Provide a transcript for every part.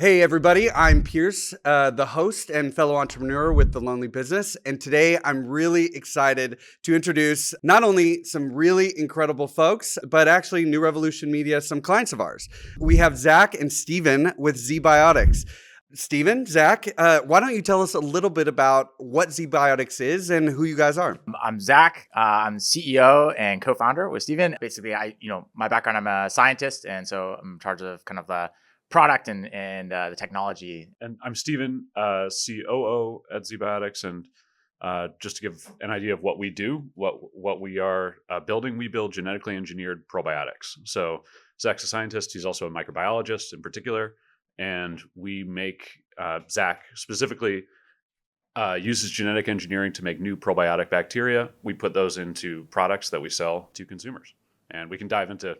Hey everybody, I'm Pierce, the host and fellow entrepreneur with The Lonely Business. And today I'm really excited to introduce not only some really incredible folks, but actually New Revolution Media, some clients of ours. We have Zack and Steven with ZBiotics. Steven, Zack, why don't you tell us a little bit about what ZBiotics is and who you guys are? I'm Zack. I'm CEO and co-founder with Steven. Basically, my background, I'm a scientist, and so I'm in charge of kind of the product and the technology. And I'm Steven, COO at ZBiotics. And just to give an idea of what we do, what we are building, we build genetically engineered probiotics. So Zack's a scientist. He's also a microbiologist in particular. And we make, Zack specifically uses genetic engineering to make new probiotic bacteria. We put those into products that we sell to consumers. And we can dive into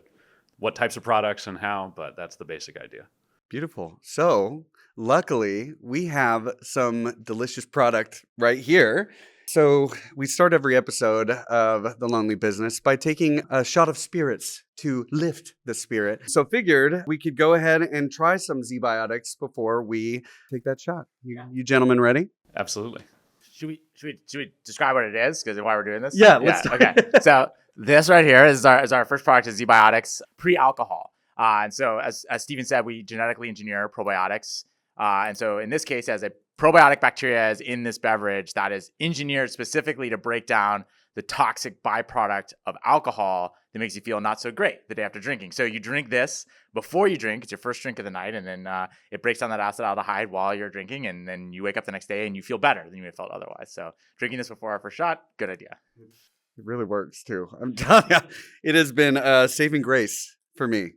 what types of products and how, but that's the basic idea. Beautiful. So luckily we have some delicious product right here. So we start every episode of The Lonely Business by taking a shot of spirits to lift the spirit. So figured we could go ahead and try some ZBiotics before we take that shot. You gentlemen ready? Absolutely. Should we describe what it is? Because why we're doing this? Yeah. Let's Okay. So this right here is our first product is ZBiotics pre-alcohol. And so as Steven said, we genetically engineer probiotics. And so in this case, as a probiotic bacteria is in this beverage that is engineered specifically to break down the toxic byproduct of alcohol that makes you feel not so great the day after drinking. So you drink this before you drink. It's your first drink of the night. And then it breaks down that acetaldehyde while you're drinking. And then you wake up the next day and you feel better than you would have felt otherwise. So drinking this before our first shot, good idea. It really works too. I'm telling you, it has been a saving grace for me,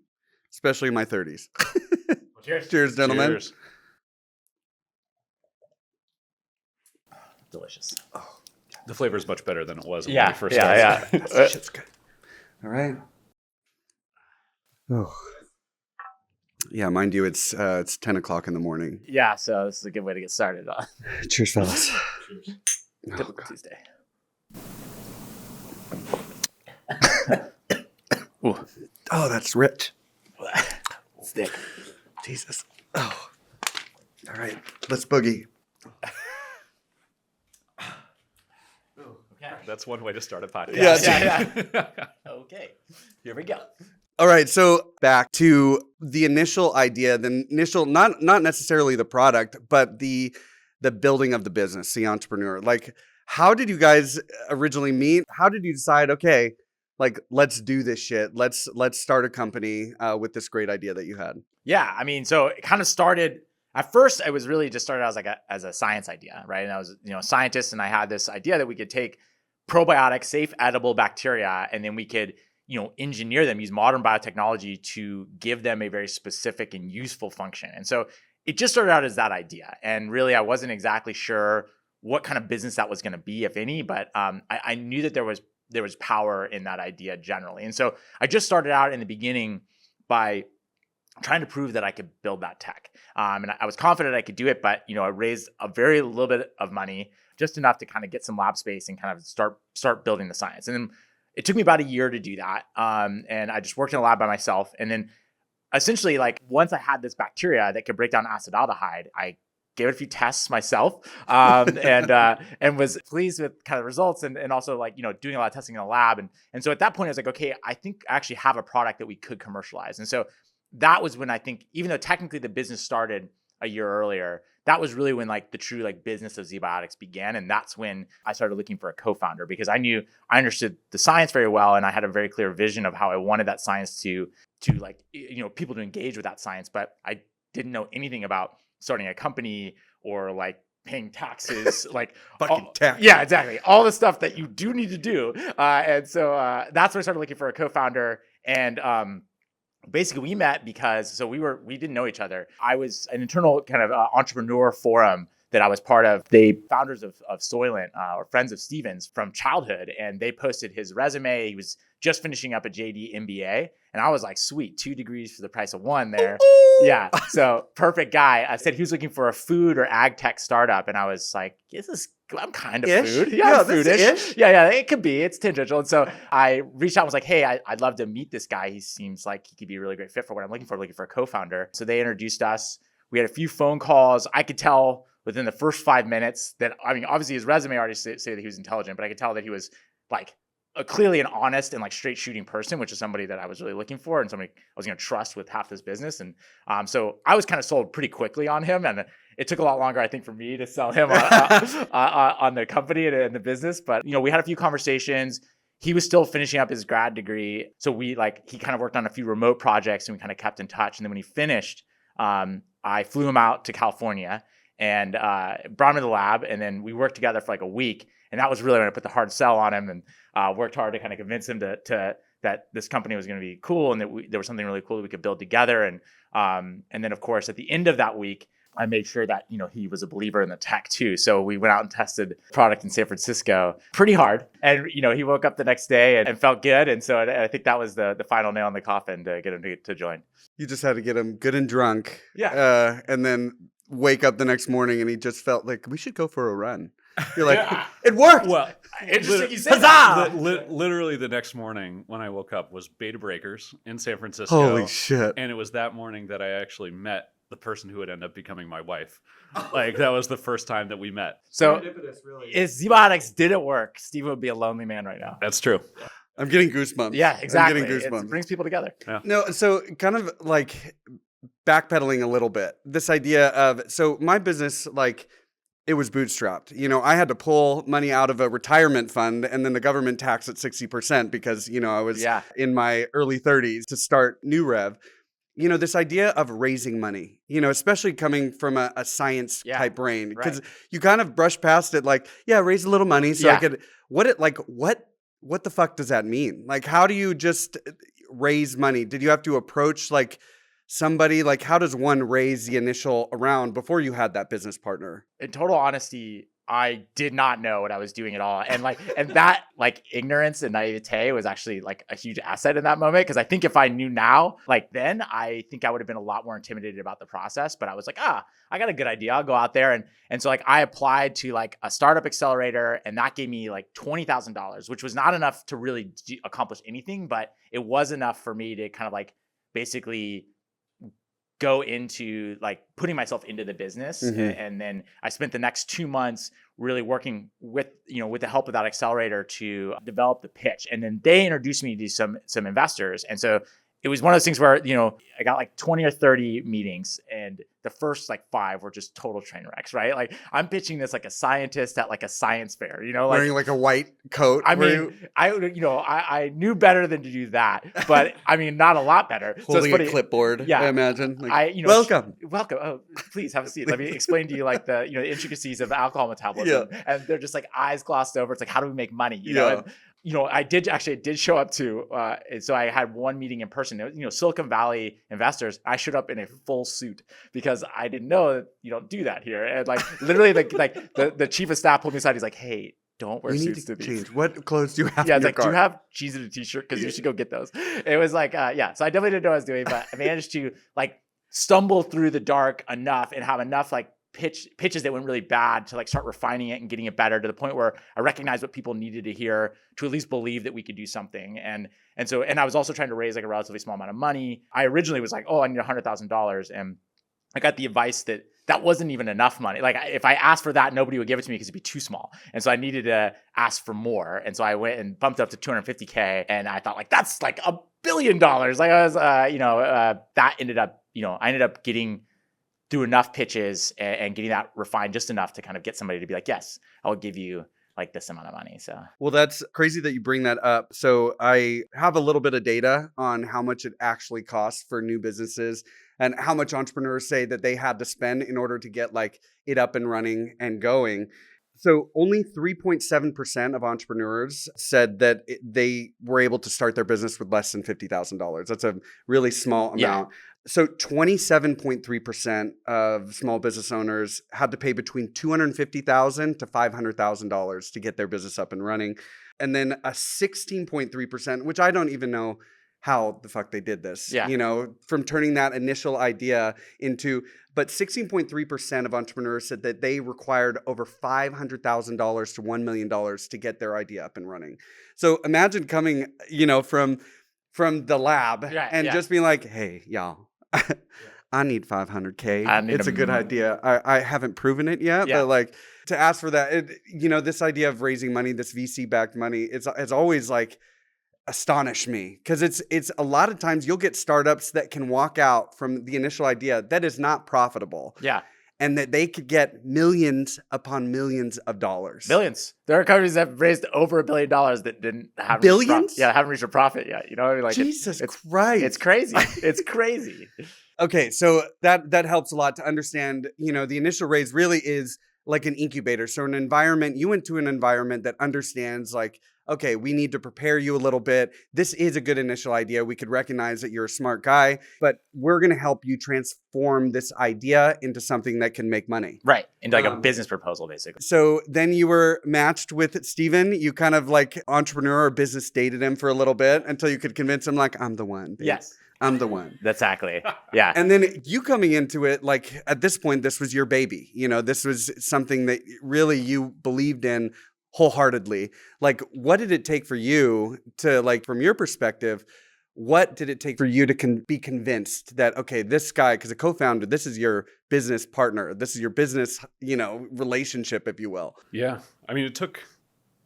especially in my 30s. Well, cheers. Cheers, gentlemen. Cheers. Delicious. Oh, The flavor is much better than it was when Yeah, we first started. yeah. that shit's good. All right. Oh. Yeah, mind you, it's 10 o'clock in the morning. Yeah, so this is a good way to get started. Cheers, fellas. Cheers. Oh, Typical God. Tuesday. Oh, that's rich. It's thick. Jesus. Oh. All right. Let's boogie. Okay. That's one way to start a podcast. Yeah. Okay. Here we go. All right. So back to the initial idea, not necessarily the product, but the building of the business, the entrepreneur. Like, how did you guys originally meet? How did you decide, okay, like, let's do this shit. Let's start a company with this great idea that you had. Yeah, I mean, so it kind of started. At first, it was really just started as as a science idea, right? And I was, a scientist, and I had this idea that we could take probiotic, safe, edible bacteria, and then we could, engineer them, use modern biotechnology to give them a very specific and useful function. And so it just started out as that idea, and really, I wasn't exactly sure what kind of business that was going to be, if any, but I knew that there was power in that idea generally. And so I just started out in the beginning by trying to prove that I could build that tech. And I was confident I could do it, but, I raised a very little bit of money, just enough to kind of get some lab space and kind of start building the science. And then it took me about a year to do that. And I just worked in a lab by myself. And then essentially, like, once I had this bacteria that could break down acetaldehyde, I gave it a few tests myself, and was pleased with kind of the results, and also, like, doing a lot of testing in the lab. And so at that point I was like, okay, I think I actually have a product that we could commercialize. And so that was when I think, even though technically the business started a year earlier, that was really when, like, the true, like, business of ZBiotics began. And that's when I started looking for a co-founder, because I understood the science very well, and I had a very clear vision of how I wanted that science to like, people to engage with that science. But I didn't know anything about starting a company or, like, paying taxes, like Fucking tax. Yeah, exactly. All the stuff that you do need to do. And so that's when I started looking for a co-founder. And basically we met because we didn't know each other. I was an internal kind of entrepreneur forum that I was part of. The founders of Soylent or friends of Steven's from childhood, and they posted his resume. He was just finishing up a JD MBA, and I was like, sweet, 2 degrees for the price of one there. Yeah, so perfect guy. I said he was looking for a food or ag tech startup, and I was like, I'm kind of Ish? food. Yeah, food-ish. ish. Yeah, it could be. It's tangential. And so I reached out and was like, hey, I'd love to meet this guy. He seems like he could be a really great fit for what I'm looking for a co-founder. So they introduced us. We had a few phone calls. I could tell within the first 5 minutes that, I mean, obviously his resume already say that he was intelligent, but I could tell that he was like clearly an honest and like straight shooting person, which is somebody that I was really looking for and somebody I was going to trust with half this business. And so I was kind of sold pretty quickly on him. And it took a lot longer, I think, for me to sell him on the company and the business. But, we had a few conversations. He was still finishing up his grad degree. So he kind of worked on a few remote projects and we kind of kept in touch. And then when he finished, I flew him out to California and brought him to the lab. And then we worked together for like a week. And that was really when I put the hard sell on him and worked hard to kind of convince him that this company was going to be cool and that there was something really cool that we could build together. And then, of course, at the end of that week, I made sure that, he was a believer in the tech too. So we went out and tested product in San Francisco pretty hard. And, he woke up the next day and felt good. And so I think that was the final nail in the coffin to get him to join. You just had to get him good and drunk. Yeah. And then wake up the next morning and he just felt like we should go for a run. You're like, it worked. Well, interesting you said that. Literally the next morning when I woke up was Beta Breakers in San Francisco. Holy shit. And it was that morning that I actually met the person who would end up becoming my wife. Like that was the first time that we met. So if ZBiotics didn't work, Steven would be a lonely man right now. That's true. I'm getting goosebumps. Yeah, exactly. I'm getting goosebumps. It brings people together. Yeah. No, so kind of like backpedaling a little bit. This idea of, so my business, like, it was bootstrapped. I had to pull money out of a retirement fund and then the government taxed at 60% because, I was in my early 30s to start New Rev. This idea of raising money, especially coming from a science type brain, because you kind of brush past it like, raise a little money so I could, what the fuck does that mean? Like, how do you just raise money? Did you have to approach like somebody, like how does one raise the initial round before you had that business partner? In total honesty, I did not know what I was doing at all. And that ignorance and naivete was actually like a huge asset in that moment. Cause I think if I knew now, then I think I would have been a lot more intimidated about the process, but I was like, I got a good idea. I'll go out there. And so I applied to a startup accelerator and that gave me $20,000, which was not enough to really accomplish anything, but it was enough for me to kind of basically go into putting myself into the business. Mm-hmm. And then I spent the next 2 months really working with the help of that accelerator to develop the pitch. And then they introduced me to some investors. And so it was one of those things where, I got 20 or 30 meetings and the first 5 were just total train wrecks, right? I'm pitching this like a scientist at a science fair, wearing a white coat. I mean, I knew better than to do that, but I mean, not a lot better. Holding a clipboard, I imagine. Welcome. Welcome. Oh, please have a seat. Let me explain to you the intricacies of alcohol metabolism. Yeah. And they're just eyes glossed over. It's how do we make money? I did show up to, so I had one meeting in person, Silicon Valley investors. I showed up in a full suit because I didn't know that you don't do that here. And literally the chief of staff pulled me aside. He's like, hey, don't wear suits to these. Change. What clothes do you have? Yeah, it's do you have jeans and a t-shirt? Because you should go get those. It was so I definitely didn't know what I was doing, but I managed to stumble through the dark enough and have enough pitches that went really bad to start refining it and getting it better to the point where I recognized what people needed to hear to at least believe that we could do something. And I was also trying to raise a relatively small amount of money. I originally was I need $100,000. And I got the advice that wasn't even enough money. If I asked for that, nobody would give it to me because it'd be too small. And so I needed to ask for more. And so I went and bumped up to $250K. And I thought that's $1 billion. That ended up, I ended up getting through enough pitches and getting that refined just enough to kind of get somebody to be like, yes, I'll give you this amount of money. So, well, that's crazy that you bring that up. So I have a little bit of data on how much it actually costs for new businesses and how much entrepreneurs say that they had to spend in order to get it up and running and going. So only 3.7% of entrepreneurs said that they were able to start their business with less than $50,000. That's a really small amount. Yeah. So 27.3% of small business owners had to pay between $250,000 to $500,000 to get their business up and running. And then a 16.3%, which I don't even know how the fuck they did this, from turning that initial idea into, but 16.3% of entrepreneurs said that they required over $500,000 to $1 million to get their idea up and running. So imagine coming, from the lab just being like, hey, y'all, I need 500K. I need It's a good idea. I haven't proven it yet, Yeah. but like to ask for that, this idea of raising money, this VC backed money, it's always like astonished me because it's a lot of times you'll get startups that can walk out from the initial idea that is not profitable. Yeah. And that they could get millions upon millions of dollars. Billions. There are companies that have raised over $1 billion that haven't Billions? haven't reached a profit yet. You know what I mean? Like Jesus Christ. It's crazy. It's crazy. Okay, so that helps a lot to understand, the initial raise really is like an incubator. So you went to an environment that understands like, okay, we need to prepare you a little bit. This is a good initial idea. We could recognize that you're a smart guy, but we're going to help you transform this idea into something that can make money. Right. Into like a business proposal, basically. So then you were matched with Steven. You kind of like entrepreneur or business dated him for a little bit until you could convince him like, I'm the one. Babe. Yes. I'm the one. Exactly. Yeah. And then you coming into it, like at this point, this was your baby. This was something that really you believed in wholeheartedly. Like, what did it take for you to, like, from your perspective, what did it take for you to be convinced that, okay, this guy, because a co-founder, this is your business partner, this is your business, relationship, if you will. Yeah. I mean, it took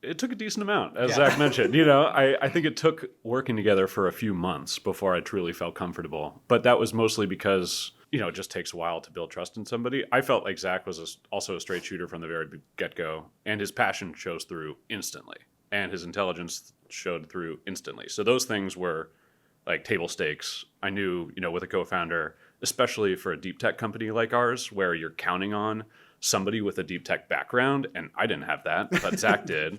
a decent amount, as Zach mentioned. I think it took working together for a few months before I truly felt comfortable. But that was mostly because, it just takes a while to build trust in somebody. I felt like Zach was also a straight shooter from the very get-go, and his passion shows through instantly, and his intelligence showed through instantly. So those things were like table stakes. I knew, with a co-founder, especially for a deep tech company like ours, where you're counting on somebody with a deep tech background, and I didn't have that, but Zach did.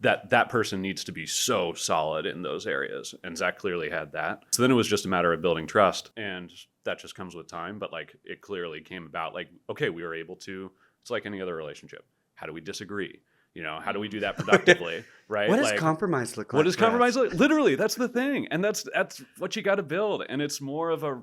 That person needs to be so solid in those areas, and Zach clearly had that. So then it was just a matter of building trust, and that just comes with time. But like it clearly came about. Like, okay, we were able to. It's like any other relationship. How do we disagree? How do we do that productively? Right? What does compromise look like? What does compromise look like? Literally, that's the thing, and that's what you got to build. And it's more of a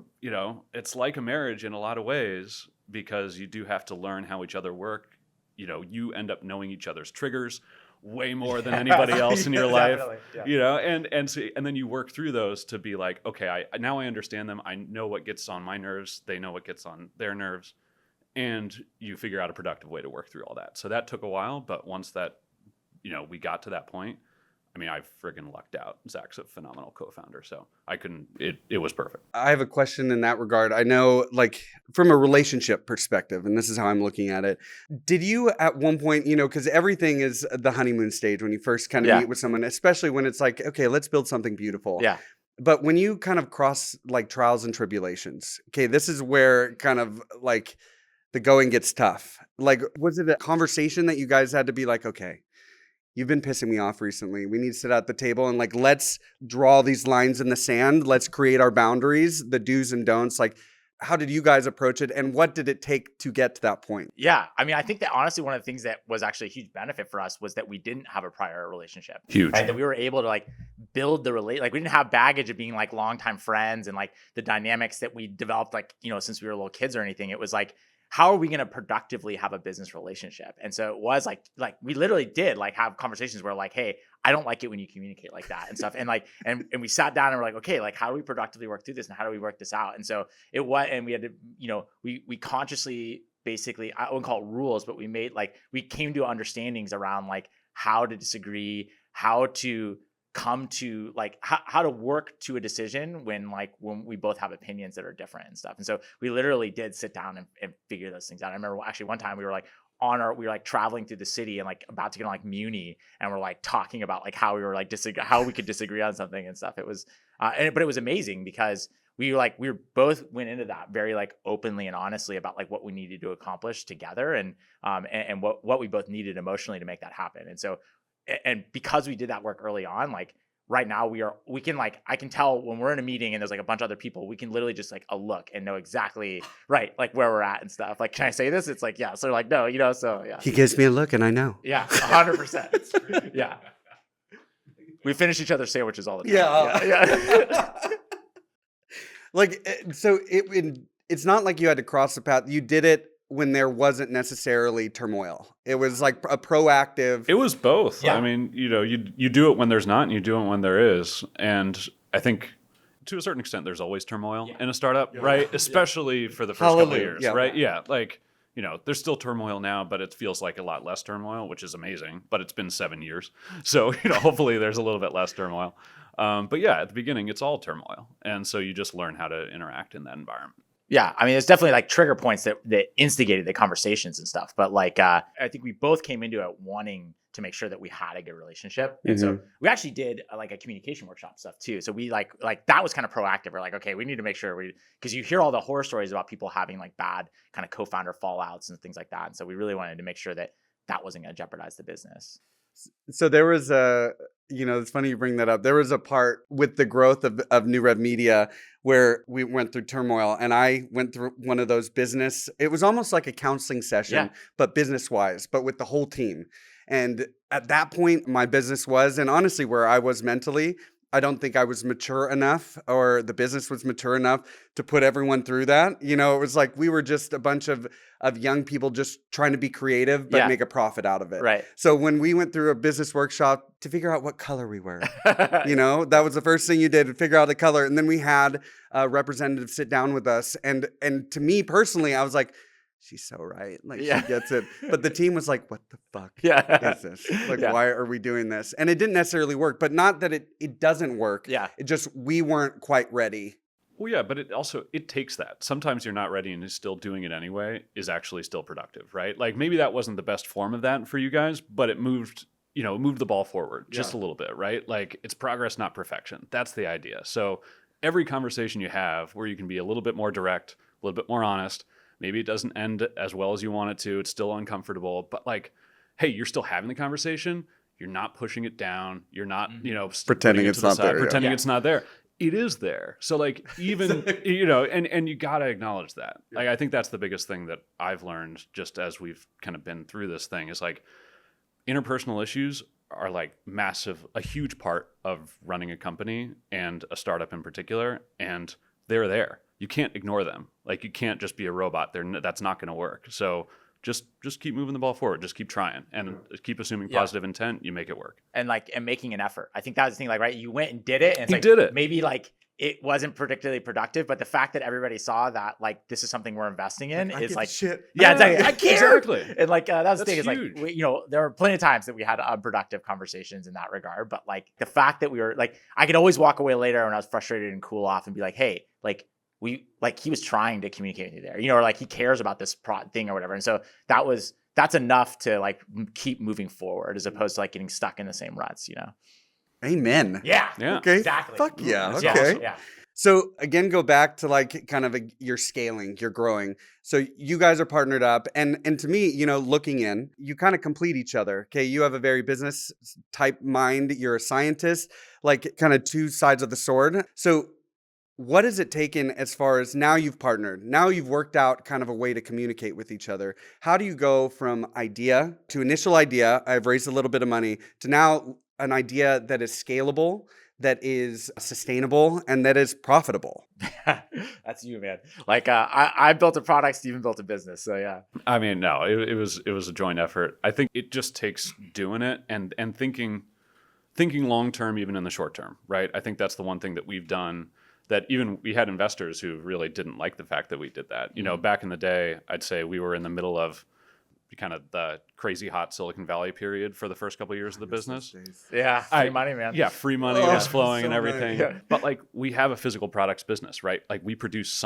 it's like a marriage in a lot of ways, because you do have to learn how each other work. You end up knowing each other's triggers way more than anybody else in your life. Yeah. And then you work through those to be like, okay, now I understand them. I know what gets on my nerves. They know what gets on their nerves. And you figure out a productive way to work through all that. So that took a while, but once that, we got to that point, I mean, I friggin' lucked out. Zach's a phenomenal co-founder, so it was perfect. I have a question in that regard. I know, like, from a relationship perspective, and this is how I'm looking at it. Did you at one point, because everything is the honeymoon stage when you first kind of meet with someone, especially when it's like, okay, let's build something beautiful. Yeah. But when you kind of cross like trials and tribulations, okay, this is where kind of like the going gets tough. Like, was it a conversation that you guys had to be like, okay, you've been pissing me off recently. We need to sit at the table and like, let's draw these lines in the sand. Let's create our boundaries, the do's and don'ts. Like, how did you guys approach it? And what did it take to get to that point? Yeah. I mean, I think that honestly, one of the things that was actually a huge benefit for us was that we didn't have a prior relationship. Huge. Right? That we were able to like build the like we didn't have baggage of being like longtime friends and like the dynamics that we developed, like, since we were little kids or anything. It was like, how are we going to productively have a business relationship? And so it was like we literally did like have conversations where like, hey, I don't like it when you communicate like that and stuff. And like, and we sat down and we're like, okay, like how do we productively work through this and how do we work this out? And so it was, and we had to, we consciously basically, I wouldn't call it rules, but we came to understandings around like how to disagree, how to come to like how to work to a decision when we both have opinions that are different and stuff. And so we literally did sit down and figure those things out. I remember actually one time we were like traveling through the city and like about to get on like Muni, and we're like talking about like how we were like how we could disagree on something and stuff. It was but it was amazing because we both went into that very like openly and honestly about like what we needed to accomplish together and what we both needed emotionally to make that happen. And so and because we did that work early on, like right now we can like, I can tell when we're in a meeting and there's like a bunch of other people, we can literally just like a look and know exactly right, like where we're at and stuff. Like, can I say this? It's like, yeah. So like, no, so yeah. He gives me a look and I know. Yeah, 100%. Yeah. We finish each other's sandwiches all the time. Yeah. Like, so it's not like you had to cross the path. You did it when there wasn't necessarily turmoil. It was like a proactive. It was both. Yeah. I mean, you do it when there's not, and you do it when there is. And I think to a certain extent, there's always turmoil in a startup, right? Especially for the first couple of Hallelujah. years, Yeah. right? Yeah, like, you know, there's still turmoil now, but it feels like a lot less turmoil, which is amazing. But it's been 7 years, so you know, hopefully there's a little bit less turmoil. But yeah, at the beginning, it's all turmoil, and so you just learn how to interact in that environment. Yeah, I mean, there's definitely like trigger points that instigated the conversations and stuff. But like, I think we both came into it wanting to make sure that we had a good relationship, and so we actually did like a communication workshop stuff too. So we like that was kind of proactive. We're like, okay, we need to make sure because you hear all the horror stories about people having like bad kind of co-founder fallouts and things like that, and so we really wanted to make sure that wasn't going to jeopardize the business. So there was it's funny you bring that up. There was a part with the growth of New Rev Media where we went through turmoil, and I went through one of those business. It was almost like a counseling session, but business wise, but with the whole team. And at that point, my business was, and honestly, where I was mentally, I don't think I was mature enough, or the business was mature enough to put everyone through that. You know, it was like we were just a bunch of young people just trying to be creative, but make a profit out of it. Right. So when we went through a business workshop to figure out what color we were, you know, that was the first thing you did, to figure out the color. And then we had a representative sit down with us. And to me personally, I was like, she's so right. Like, she gets it. But the team was like, what the fuck is this? Like, why are we doing this? And it didn't necessarily work, but not that it doesn't work. Yeah. It just, we weren't quite ready. Well, yeah, but it takes that. Sometimes you're not ready and you're still doing it anyway is actually still productive, right? Like, maybe that wasn't the best form of that for you guys, but it moved the ball forward just a little bit, right? Like, it's progress, not perfection. That's the idea. So every conversation you have where you can be a little bit more direct, a little bit more honest, maybe it doesn't end as well as you want it to. It's still uncomfortable, but like, hey, you're still having the conversation. You're not pushing it down. You're not, Pretending it's not there. Pretending it's not there. It is there. So like, even, and you got to acknowledge that. Like, I think that's the biggest thing that I've learned just as we've kind of been through this thing is like, interpersonal issues are like a huge part of running a company and a startup in particular. And they're there. You can't ignore them. Like, you can't just be a robot. That's not going to work. So just keep moving the ball forward. Just keep trying and keep assuming positive intent. You make it work. And making an effort. I think that was the thing. Like, right, you went and did it. And it's did it. Maybe like it wasn't particularly productive, but the fact that everybody saw that like this is something we're investing in is like shit. Yeah, exactly. I care. Exactly. And like that's the thing. Is huge. like there were plenty of times that we had unproductive conversations in that regard. But like the fact that we were like, I could always walk away later when I was frustrated and cool off and be like, hey, like, he was trying to communicate with you there, or like he cares about this thing or whatever. And so that's enough to like keep moving forward as opposed to like getting stuck in the same ruts, Amen. Yeah. Okay. Exactly. Fuck yeah. That's Okay. awesome. Yeah. So again, go back to like kind of you're scaling, you're growing. So you guys are partnered up, and to me, looking in, you kind of complete each other. Okay, you have a very business type mind. You're a scientist, like kind of two sides of the sword. So what has it taken as far as now you've partnered? Now you've worked out kind of a way to communicate with each other. How do you go from idea to initial idea, I've raised a little bit of money, to now an idea that is scalable, that is sustainable, and that is profitable? That's you, man. Like I built a product, Steven built a business. So yeah. I mean, no, it was a joint effort. I think it just takes doing it and thinking long term, even in the short term, right? I think that's the one thing that we've done. That even we had investors who really didn't like the fact that we did that. Back in the day, I'd say we were in the middle of kind of the crazy hot Silicon Valley period for the first couple of years of the business. Yeah, free money, man. Yeah, free money was flowing so and everything. nice. But like, we have a physical products business, right? Like, we produce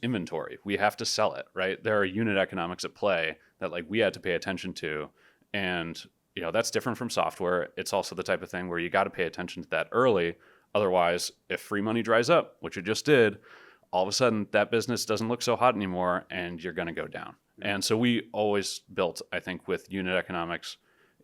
inventory. We have to sell it, right? There are unit economics at play that like we had to pay attention to. And, that's different from software. It's also the type of thing where you got to pay attention to that early. Otherwise, if free money dries up, which it just did, all of a sudden that business doesn't look so hot anymore and you're going to go down. And so we always built, I think, with unit economics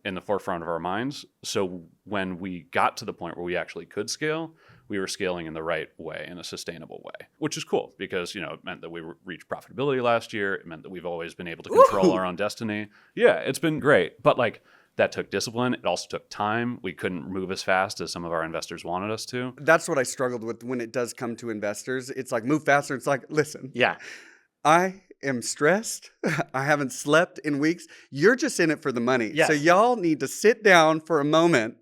in the forefront of our minds. So when we got to the point where we actually could scale, we were scaling in the right way, in a sustainable way, which is cool because, it meant that we reached profitability last year. It meant that we've always been able to control our own destiny. Yeah, it's been great. But like, that took discipline. It also took time. We couldn't move as fast as some of our investors wanted us to. That's what I struggled with when it does come to investors. It's like, move faster. It's like, listen. Yeah. I am stressed. I haven't slept in weeks. You're just in it for the money. Yes. So y'all need to sit down for a moment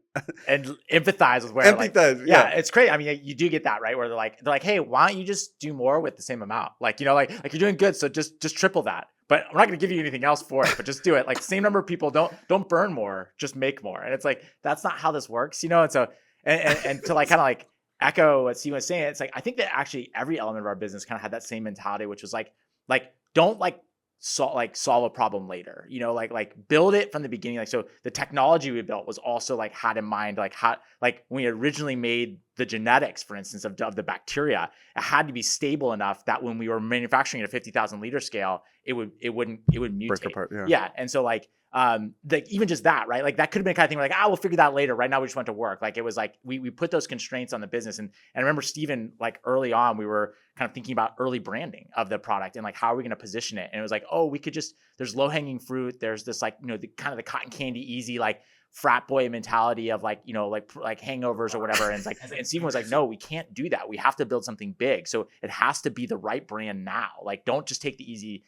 and empathize with where Empathize, yeah, yeah. it's crazy. I mean, you do get that, right? Where they're like, hey, why don't you just do more with the same amount? Like, like you're doing good, so just triple that. But I'm not going to give you anything else for it, but just do it. Like same number of people, don't burn more, just make more. And it's like, that's not how this works, And so, and to like kind of like echo what Steve was saying, it's like, I think that actually every element of our business kind of had that same mentality, which was like, don't solve a problem later, like build it from the beginning. Like, so the technology we built was also like had in mind, like how, like when we originally made the genetics, for instance, of the bacteria, it had to be stable enough that when we were manufacturing at a 50,000 liter scale, it would mutate. Break apart, yeah. Yeah. And so like even just that, right? Like that could have been the kind of thing where like, we'll figure that later. Right now we just went to work. Like it was like, we put those constraints on the business. And I remember Steven, like early on, we were kind of thinking about early branding of the product and like, how are we going to position it? And it was like, we could just, there's low hanging fruit. There's this like, the kind of the cotton candy, easy, like frat boy mentality of like, like hangovers or whatever. And it's like, and Steven was like, no, we can't do that. We have to build something big. So it has to be the right brand now. Like, don't just take the easy,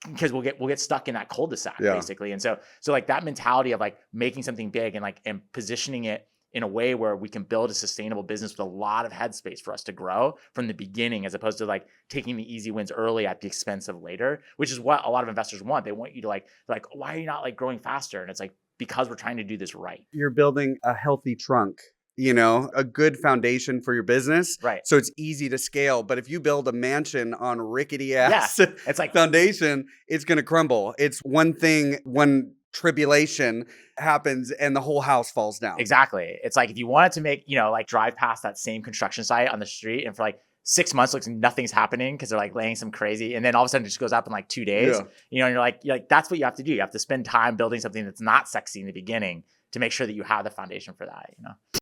because we'll get stuck in that cul-de-sac basically. And so like that mentality of like making something big and like, and positioning it in a way where we can build a sustainable business with a lot of headspace for us to grow from the beginning, as opposed to like taking the easy wins early at the expense of later, which is what a lot of investors want. They want you to like, why are you not like growing faster? And it's like, because we're trying to do this right. You're building a healthy trunk, a good foundation for your business. Right. So it's easy to scale. But if you build a mansion on rickety ass it's like foundation, it's going to crumble. It's one thing, one tribulation happens and the whole house falls down. Exactly. It's like if you wanted to make, like drive past that same construction site on the street and for like 6 months looks like nothing's happening because they're like laying some crazy, and then all of a sudden it just goes up in like 2 days. And you're like that's what you have to do. You have to spend time building something that's not sexy in the beginning to make sure that you have the foundation for that.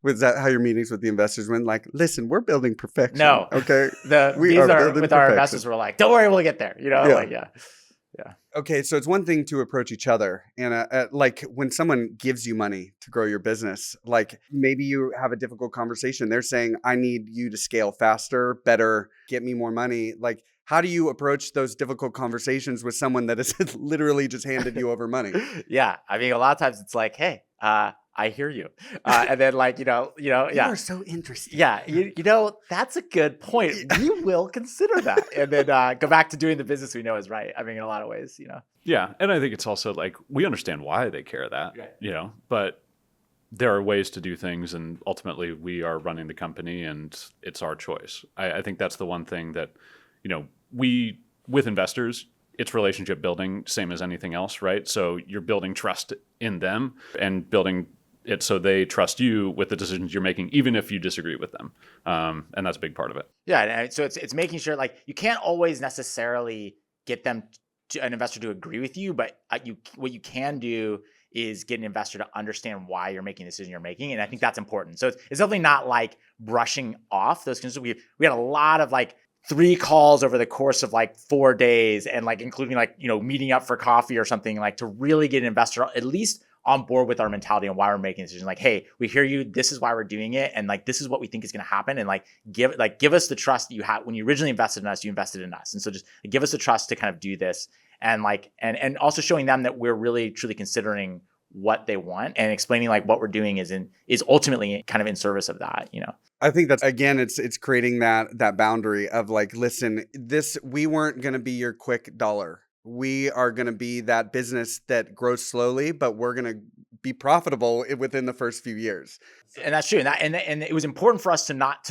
Was that how your meetings with the investors went? Like, listen, we're building perfection. No. Okay. These are with our investors. We're like, don't worry, we'll get there. Yeah. Okay, so it's one thing to approach each other, and like when someone gives you money to grow your business, like maybe you have a difficult conversation. They're saying, I need you to scale faster, better, get me more money. Like, how do you approach those difficult conversations with someone that has literally just handed you over money? Yeah, I mean, a lot of times it's like, hey, I hear you. And then like, yeah. You are so interesting. Yeah. That's a good point. We will consider that. And then go back to doing the business we know is right. I mean, in a lot of ways, Yeah. And I think it's also like, we understand why they care that, right. But there are ways to do things. And ultimately we are running the company and it's our choice. I think that's the one thing that, we, with investors, it's relationship building, same as anything else, right? So you're building trust in them and building it so they trust you with the decisions you're making, even if you disagree with them. And that's a big part of it. Yeah. And so it's making sure like you can't always necessarily get them an investor to agree with you, but what you can do is get an investor to understand why you're making the decision you're making. And I think that's important. So it's definitely not like brushing off those concerns. We had a lot of like 3 calls over the course of like 4 days and like including like, meeting up for coffee or something, like to really get an investor at least on board with our mentality and why we're making a decision. Like, hey, we hear you. This is why we're doing it. And like, this is what we think is going to happen. And like, give us the trust that you had when you originally invested in us, you invested in us. And so just give us the trust to kind of do this. And like, and also showing them that we're really truly considering what they want and explaining like what we're doing is ultimately kind of in service of that, I think that's, again, it's creating that boundary of like, listen, we weren't going to be your quick dollar. We are going to be that business that grows slowly, but we're going to be profitable within the first few years. And that's true. And it was important for us to not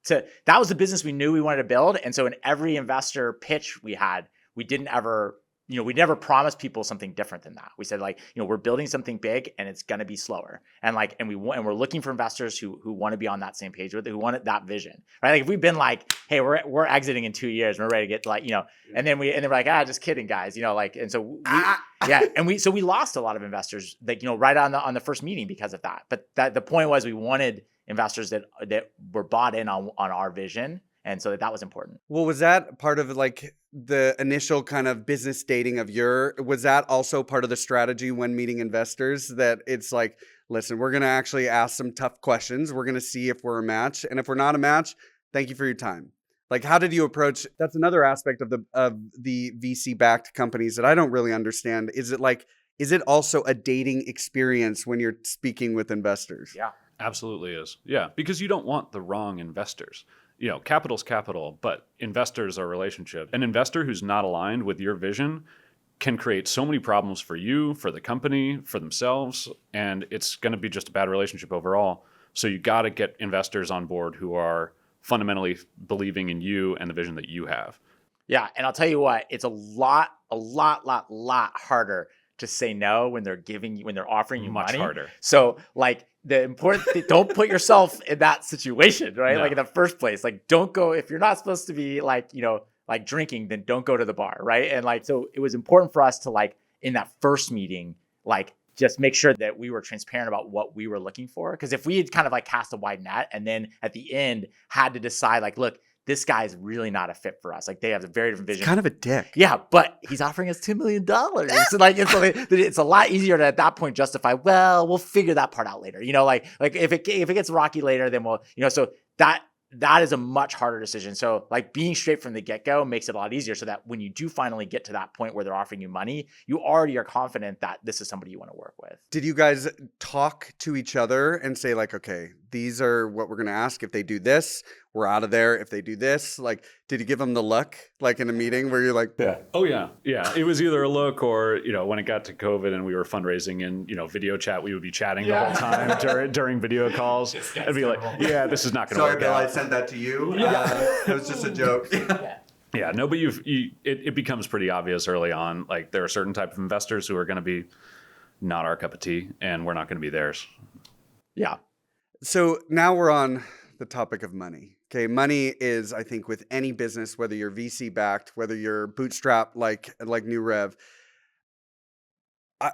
that was the business we knew we wanted to build. And so in every investor pitch we had, we didn't ever, we never promised people something different than that. We said like, we're building something big and it's going to be slower. And like, and we're looking for investors who want to be on that same page with it, who want that vision, right? Like if we've been like, hey, we're exiting in 2 years, and we're ready to get like, and then we're like, just kidding guys, like, and so we lost a lot of investors like, right on the first meeting because of that. But the point was we wanted investors that were bought in on our vision. And so that was important. Well, was that part of like the initial kind of business dating was that also part of the strategy when meeting investors, that it's like, listen, we're going to actually ask some tough questions. We're going to see if we're a match. And if we're not a match, thank you for your time. Like, how did you approach? That's another aspect of the VC backed companies that I don't really understand. Is it also a dating experience when you're speaking with investors? Yeah. Absolutely is. Yeah, because you don't want the wrong investors. Capital's capital, but investors are relationship. An investor who's not aligned with your vision can create so many problems for you, for the company, for themselves, and it's going to be just a bad relationship overall. So you got to get investors on board who are fundamentally believing in you and the vision that you have. Yeah, and I'll tell you what, it's a lot harder to say no when they're offering you Much money. harder. So like the important thing, don't put yourself in that situation, right? No. Like in the first place, like don't go, if you're not supposed to be like, like drinking, then don't go to the bar, right? And like, so it was important for us to like, in that first meeting, like just make sure that we were transparent about what we were looking for. Because if we had kind of like cast a wide net and then at the end had to decide like, look, this guy is really not a fit for us. Like they have a very different vision. It's kind of a dick. Yeah, but he's offering us $2 million. So like it's a lot easier to at that point justify, well, we'll figure that part out later. Like if it gets rocky later, then we'll, so that is a much harder decision. So like being straight from the get-go makes it a lot easier so that when you do finally get to that point where they're offering you money, you already are confident that this is somebody you want to work with. Did you guys talk to each other and say like, okay, these are what we're going to ask. If they do this, we're out of there. If they do this, like, did you give them the look like in a meeting where you're like, yeah. Oh yeah. Yeah. It was either a look or, when it got to COVID and we were fundraising and, video chat, we would be chatting the whole time during video calls. I'd be like, yeah, this is not going to work Bill, out. I sent that to you. It was just a joke. Yeah, no, but it becomes pretty obvious early on. Like there are certain type of investors who are going to be not our cup of tea, and we're not going to be theirs. Yeah. So now we're on the topic of money. Okay, money is, I think, with any business, whether you're VC backed, whether you're bootstrapped like New Rev.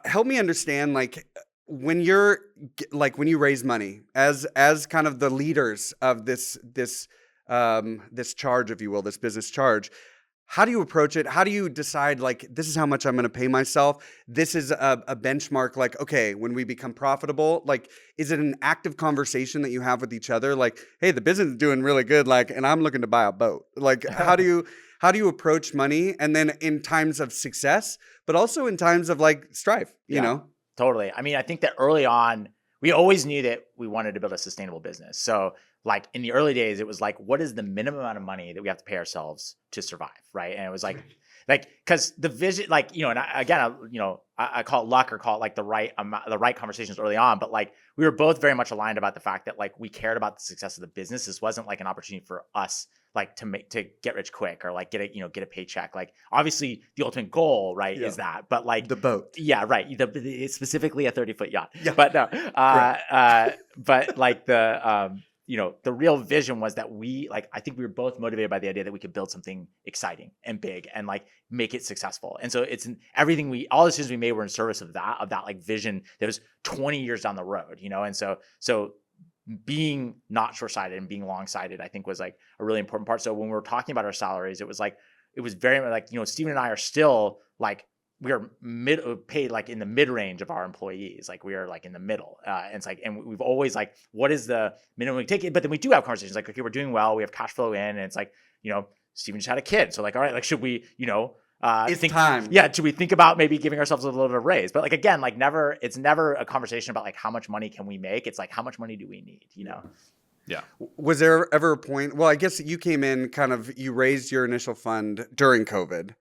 Help me understand, like when you raise money as kind of the leaders of this charge, if you will, this business charge. How do you approach it? How do you decide, like, this is how much I'm going to pay myself? This is a benchmark, like, okay, when we become profitable, like, is it an active conversation that you have with each other? Like, hey, the business is doing really good, like, and I'm looking to buy a boat. Like, how do you approach money? And then in times of success, but also in times of like strife, you know? Totally. I mean, I think that early on, we always knew that we wanted to build a sustainable business. So like in the early days, it was like, what is the minimum amount of money that we have to pay ourselves to survive? Right. And it was like, cause the vision, like, and I call it luck or call it like the right conversations early on, but like, we were both very much aligned about the fact that like, we cared about the success of the business. This wasn't like an opportunity for us, like to get rich quick or like get a paycheck. Like obviously the ultimate goal, right, is that, but like the boat. Yeah. Right. Specifically a 30-foot yacht. Yeah. But no, but like the real vision was that I think we were both motivated by the idea that we could build something exciting and big and like make it successful. And so all the decisions we made were in service of that like vision that was 20 years down the road, and so being not short-sighted and being long-sighted, I think was like a really important part. So when we were talking about our salaries, it was very much like, Steven and I are still like, we are paid like in the mid range of our employees. Like we are like in the middle. And it's like, and we've always like, what is the minimum we take it? But then we do have conversations like, okay, we're doing well. We have cash flow in, and it's like, Steven just had a kid. So like, all right, like, should we, it's time. Yeah. Should we think about maybe giving ourselves a little bit of raise? But like, again, like it's never a conversation about like, how much money can we make? It's like, how much money do we need, Yeah. Was there ever a point, well, I guess you came in you raised your initial fund during COVID.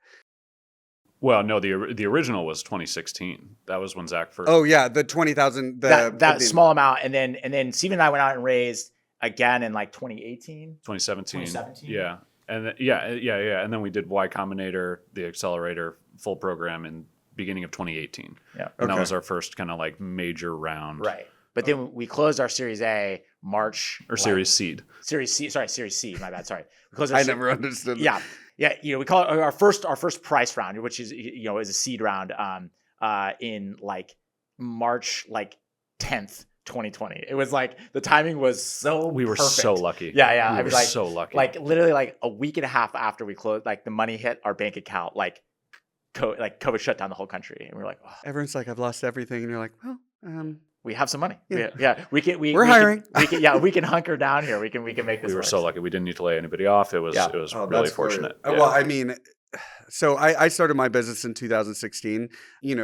Well, no, the original was 2016. That was when Zack first. Oh yeah, the 20,000. That small amount, and then Steven and I went out and raised again in like 2018, 2017. Yeah, and and then we did Y Combinator, the accelerator, full program in beginning of 2018. Yeah, and that was our first kind of like major round. Right, but then we closed our Series A March or Series Seed. Series C. My bad. Sorry, we closed. I never understood. Yeah. Yeah, we call it our first price round, which is is a seed round in like March 10th, 2020. It was like the timing was so we were perfect. So lucky. Yeah. I was like, so lucky. Like literally like a week and a half after we closed, like the money hit our bank account, like COVID shut down the whole country, and we're like, oh. Everyone's like, I've lost everything, and you're like, well, we have some money. Yeah. We're hiring. We can hunker down here. We can make this. We were work. so lucky. We didn't need to lay anybody off. It was really fortunate. Yeah. Well, I mean, so I started my business in 2016.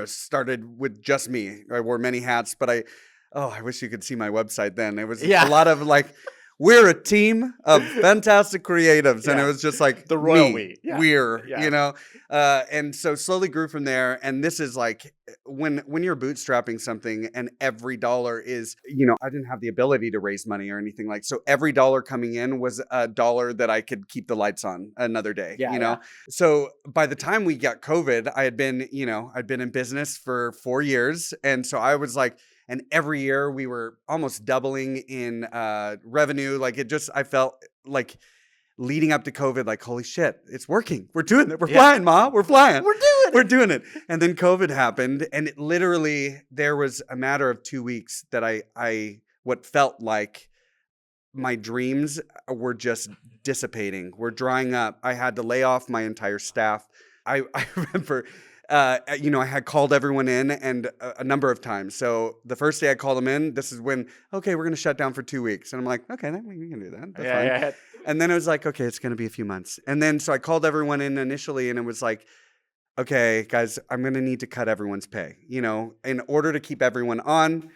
Started with just me. I wore many hats, but Oh, I wish you could see my website then. It was Yeah. a lot of like, we're a team of fantastic creatives. And it Yeah. was just like The royal me, we. Yeah. we're, Yeah. you know? And so slowly grew from there. And this is like when you're bootstrapping something and every dollar is, you know, I didn't have the ability to raise money or anything like, so every dollar coming in was a dollar that I could keep the lights on another day, Yeah, you know? yeah. So by the time we got COVID, I'd been in business for 4 years. And so I was like, and every year we were almost doubling in revenue. Like I felt like leading up to COVID, like, holy shit, it's working. We're doing it. We're flying, Ma. We're flying. We're doing it. And then COVID happened. And it literally, there was a matter of 2 weeks that I what felt like my dreams were just dissipating. We're drying up. I had to lay off my entire staff. I remember, I had called everyone in and a number of times. So the first day I called them in, this is when, okay, we're going to shut down for 2 weeks. And I'm like, okay, we can do that. That's fine. Yeah. And then it was like, okay, it's going to be a few months. And then so I called everyone in initially and it was like, okay, guys, I'm going to need to cut everyone's pay. You know, in order to keep everyone on,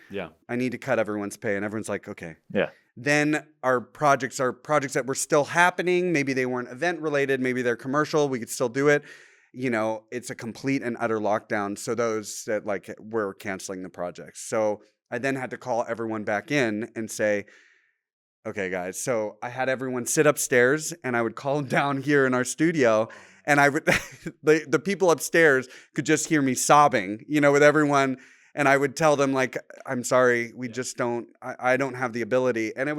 I need to cut everyone's pay. And everyone's like, okay. Yeah. Then our projects that were still happening. Maybe they weren't event related. Maybe they're commercial. We could still do it. You know, it's a complete and utter lockdown. So those that like were canceling the projects. So I then had to call everyone back in and say, okay, guys. So I had everyone sit upstairs and I would call them down here in our studio. And I would, the people upstairs could just hear me sobbing, you know, with everyone. And I would tell them like, I'm sorry, we just don't, I don't have the ability. And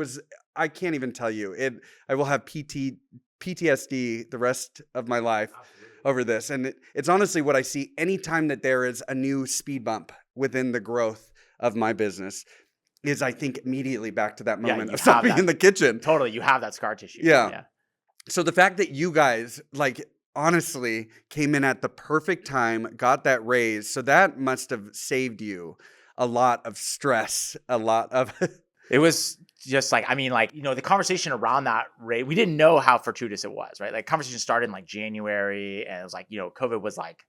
I can't even tell you I will have PTSD the rest of my life over this. And it's honestly what I see anytime that there is a new speed bump within the growth of my business is I think immediately back to that moment of stopping in the kitchen. Totally. You have that scar tissue. Yeah. So the fact that you guys like honestly came in at the perfect time, got that raise. So that must have saved you a lot of stress, a lot of It was just like, I mean, like, you know, the conversation around that rate, we didn't know how fortuitous it was, right? Like conversation started in like January and it was like, you know, COVID was like,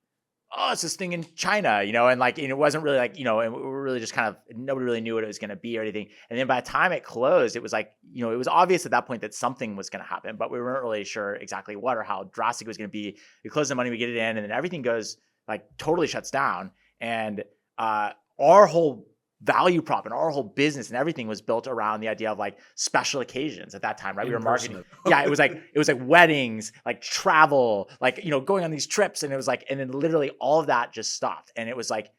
oh, it's this thing in China, you know, and like, and it wasn't really like, you know, and we were really just kind of, nobody really knew what it was going to be or anything. And then by the time it closed, it was like, you know, it was obvious at that point that something was going to happen, but we weren't really sure exactly what or how drastic it was going to be. We close the money, we get it in, and then everything goes like totally shuts down. And our whole value prop and our whole business and everything was built around the idea of like special occasions at that time, right? We were marketing. Yeah, it was like weddings, like travel, like, you know, going on these trips. And it was like, and then literally all of that just stopped. And it was like,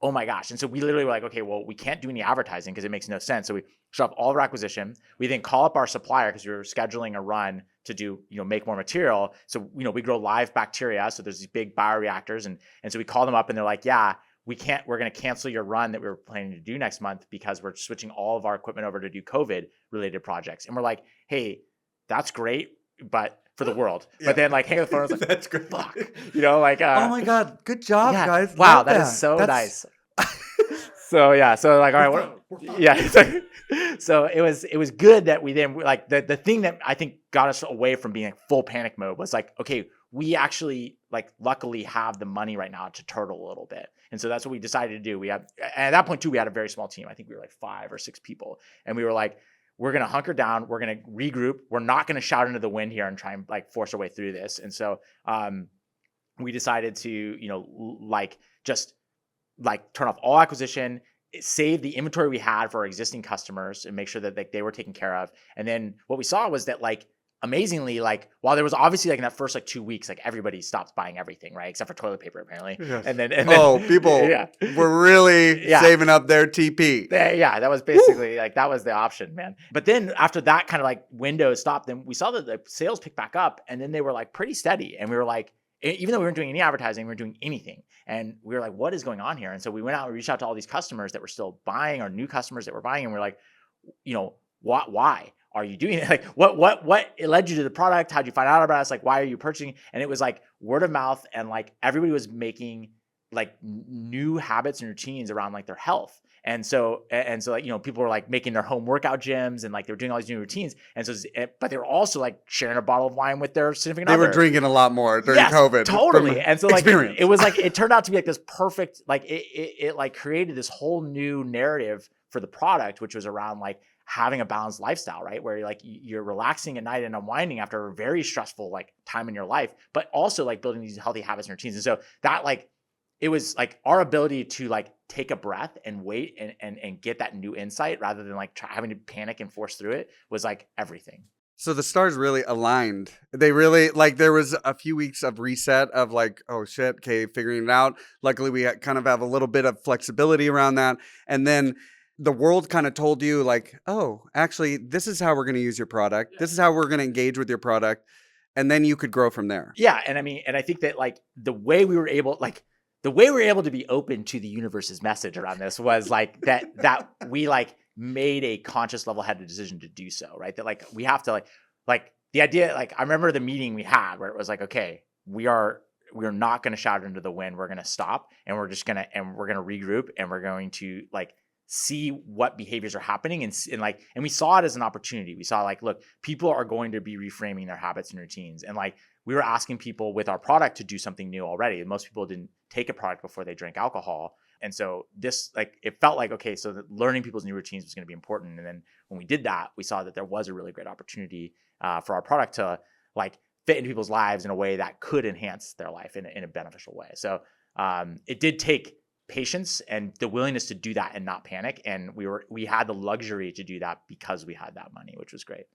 oh my gosh. And so we literally were like, okay, well, we can't do any advertising because it makes no sense. So we shut off all of our acquisition. We then call up our supplier because we were scheduling a run to do, you know, make more material. So, you know, we grow live bacteria. So there's these big bioreactors. And so we call them up and they're like, yeah, we're going to cancel your run that we were planning to do next month because we're switching all of our equipment over to do COVID related projects. And we're like, hey, that's great, but for the world. Yeah. But then like hang up the phone, I was like, that's great. Fuck. You know, like, oh my God, good job, guys. Wow. Love that is so nice. So yeah. So like, all right. So it was good that we then like the thing that I think got us away from being like full panic mode was like, okay, we actually like luckily have the money right now to turtle a little bit. And so that's what we decided to do. We had, and at that point too, we had a very small team. I think we were like 5 or 6 people. And we were like, we're going to hunker down. We're going to regroup. We're not going to shout into the wind here and try and like force our way through this. And so we decided to, you know, like just like turn off all acquisition, save the inventory we had for our existing customers and make sure that like they were taken care of. And then what we saw was that like, amazingly, like while there was obviously like in that first like 2 weeks, like everybody stopped buying everything, right? Except for toilet paper, apparently. Yes. And then people were really saving up their TP. Yeah, that was basically like that was the option, man. But then after that kind of like window stopped, then we saw that the sales picked back up, and then they were like pretty steady. And we were like, even though we weren't doing any advertising, we weren't doing anything. And we were like, what is going on here? And so we went out and reached out to all these customers that were still buying, or new customers that were buying, and we're like, you know, why are you doing it? Like what led you to the product? How'd you find out about us? Like, why are you purchasing? And it was like word of mouth, and like everybody was making like new habits and routines around like their health. And so like, you know, people were like making their home workout gyms and like they were doing all these new routines. And so, but they were also like sharing a bottle of wine with their significant other. They were drinking a lot more during COVID. Totally. And so like, it was like, it turned out to be like this perfect, like it like created this whole new narrative for the product, which was around like having a balanced lifestyle, right? Where you're like, you're relaxing at night and unwinding after a very stressful like time in your life, but also like building these healthy habits and routines. And so that like, it was like our ability to like take a breath and wait and get that new insight rather than like having to panic and force through it was like everything. So the stars really aligned. They really, like, there was a few weeks of reset of like, oh shit, okay, figuring it out. Luckily, we kind of have a little bit of flexibility around that. And then the world kind of told you like, oh, actually, this is how we're going to use your product. This is how we're going to engage with your product. And then you could grow from there. Yeah. And I mean, and I think that like the way we were able to be open to the universe's message around this was like that we like made a conscious level-headed decision to do so, right? That like we have to like the idea, like I remember the meeting we had where it was like, okay, we're not going to shout into the wind. We're going to stop and we're going to regroup and we're going to like see what behaviors are happening and we saw it as an opportunity. We saw like, look, people are going to be reframing their habits and routines. And like we were asking people with our product to do something new already. Most people didn't take a product before they drank alcohol. And so this, like, it felt like, okay, so that learning people's new routines was going to be important. And then when we did that, we saw that there was a really great opportunity for our product to like fit into people's lives in a way that could enhance their life in a beneficial way. So it did take patience and the willingness to do that and not panic. And we had the luxury to do that because we had that money, which was great.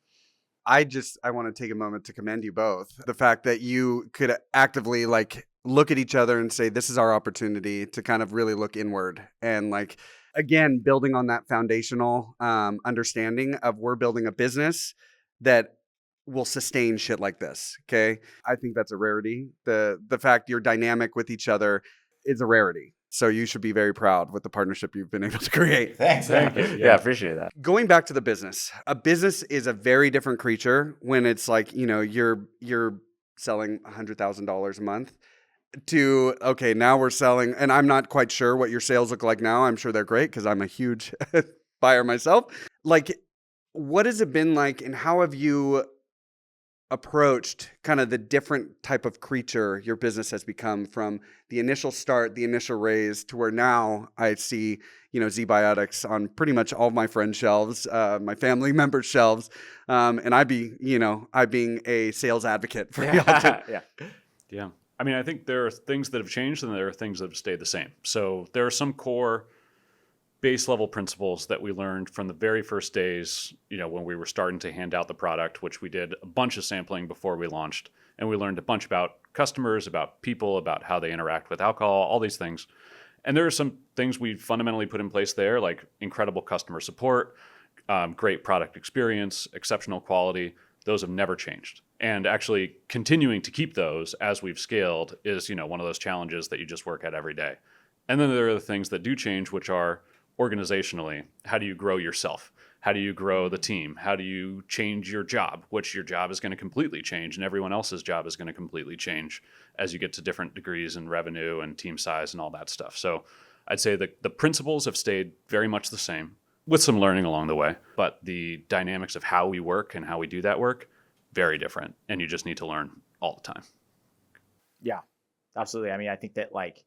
I want to take a moment to commend you both. The fact that you could actively like look at each other and say, this is our opportunity to kind of really look inward. And like, again, building on that foundational understanding of we're building a business that will sustain shit like this. Okay. I think that's a rarity. The fact you're dynamic with each other is a rarity. So you should be very proud with the partnership you've been able to create. Thanks. Thank you. Yeah, appreciate that. Going back to the business, a business is a very different creature when it's like, you know, you're selling $100,000 a month to, okay, now we're selling, and I'm not quite sure what your sales look like now. I'm sure they're great because I'm a huge buyer myself. Like, what has it been like and how have you approached kind of the different type of creature your business has become from the initial start, the initial raise to where now I see, you know, ZBiotics on pretty much all of my friends' shelves, my family members' shelves. And I being a sales advocate for y'all. Yeah. I mean, I think there are things that have changed and there are things that have stayed the same. So there are some core base level principles that we learned from the very first days, you know, when we were starting to hand out the product, which we did a bunch of sampling before we launched. And we learned a bunch about customers, about people, about how they interact with alcohol, all these things. And there are some things we fundamentally put in place there, like incredible customer support, great product experience, exceptional quality. Those have never changed. And actually continuing to keep those as we've scaled is, you know, one of those challenges that you just work at every day. And then there are the things that do change, which are organizationally, how do you grow yourself? How do you grow the team? How do you change your job? Which your job is going to completely change and everyone else's job is going to completely change as you get to different degrees in revenue and team size and all that stuff. So I'd say that the principles have stayed very much the same with some learning along the way, but the dynamics of how we work and how we do that work, very different. And you just need to learn all the time. Yeah, absolutely. I mean, I think that like,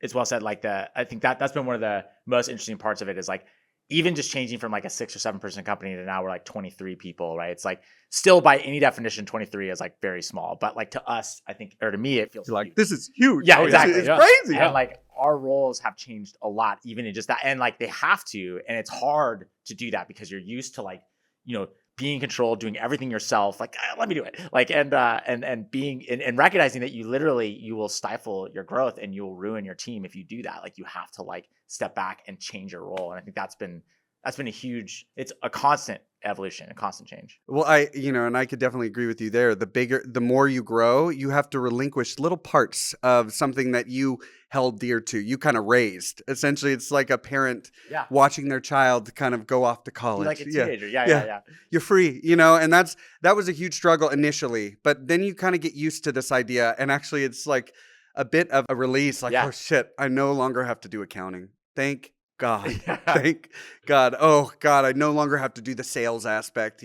it's well said. Like I think that's been one of the most interesting parts of it is like, even just changing from like a 6 or 7 person company to now we're like 23 people, right? It's like still by any definition, 23 is like very small, but like to us, I think, or to me, it feels like huge. This is huge. Yeah, exactly. It's crazy. And like our roles have changed a lot, even in just that. And like they have to, and it's hard to do that because you're used to like, you know, being in control, doing everything yourself, like, let me do it. Like, and being, and recognizing that you will stifle your growth and you'll ruin your team if you do that. Like you have to like step back and change your role. And I think that's been it's a constant evolution, a constant change. Well, and I could definitely agree with you there. The more you grow, you have to relinquish little parts of something that you held dear to, you kind of raised. Essentially, it's like a parent watching their child kind of go off to college. Like a teenager. Yeah. You're free, and that was a huge struggle initially, but then you kind of get used to this idea. And actually it's like a bit of a release, like, oh shit, I no longer have to do accounting. Thank God. Thank God. Oh God, I no longer have to do the sales aspect,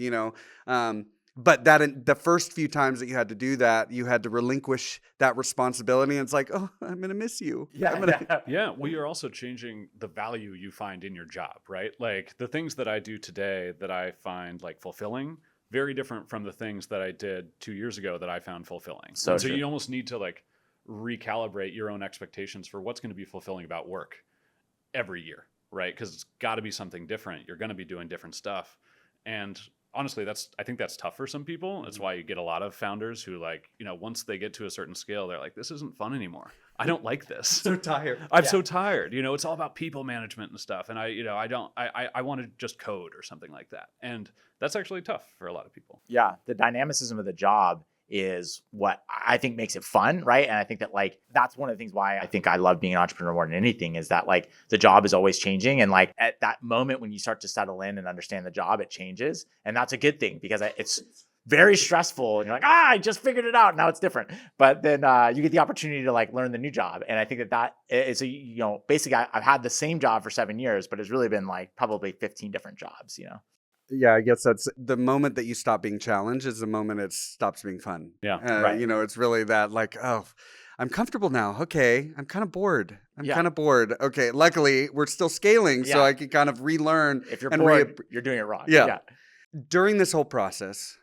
But that in the first few times that you had to do that, you had to relinquish that responsibility. And it's like, oh, I'm going to miss you. Yeah, well, you're also changing the value you find in your job, right? Like the things that I do today that I find like fulfilling, very different from the things that I did 2 years ago that I found fulfilling. So So true. you almost need to like recalibrate your own expectations for what's going to be fulfilling about work every year, right? Because it's got to be something different. You're going to be doing different stuff. And honestly, I think that's tough for some people. That's why you get a lot of founders who like, once they get to a certain scale, they're like, this isn't fun anymore. I don't like this. So tired. I'm so tired. It's all about people management and stuff. And I want to just code or something like that. And that's actually tough for a lot of people. Yeah. The dynamicism of the job is what I think makes it fun, right? And I think that like that's one of the things why I think I love being an entrepreneur more than anything is that like the job is always changing, and like at that moment when you start to settle in and understand the job, it changes, and that's a good thing because it's very stressful and you're like, I just figured it out, now it's different. But then you get the opportunity to like learn the new job, and I think that is basically I've had the same job for 7 years, but it's really been like probably 15 different jobs. Yeah, I guess that's the moment that you stop being challenged is the moment it stops being fun. Yeah. Right. It's really that like, oh, I'm comfortable now. Okay. I'm kind of bored. Okay. Luckily, we're still scaling, so I can kind of relearn. If you're bored, you're doing it wrong. Yeah. During this whole process,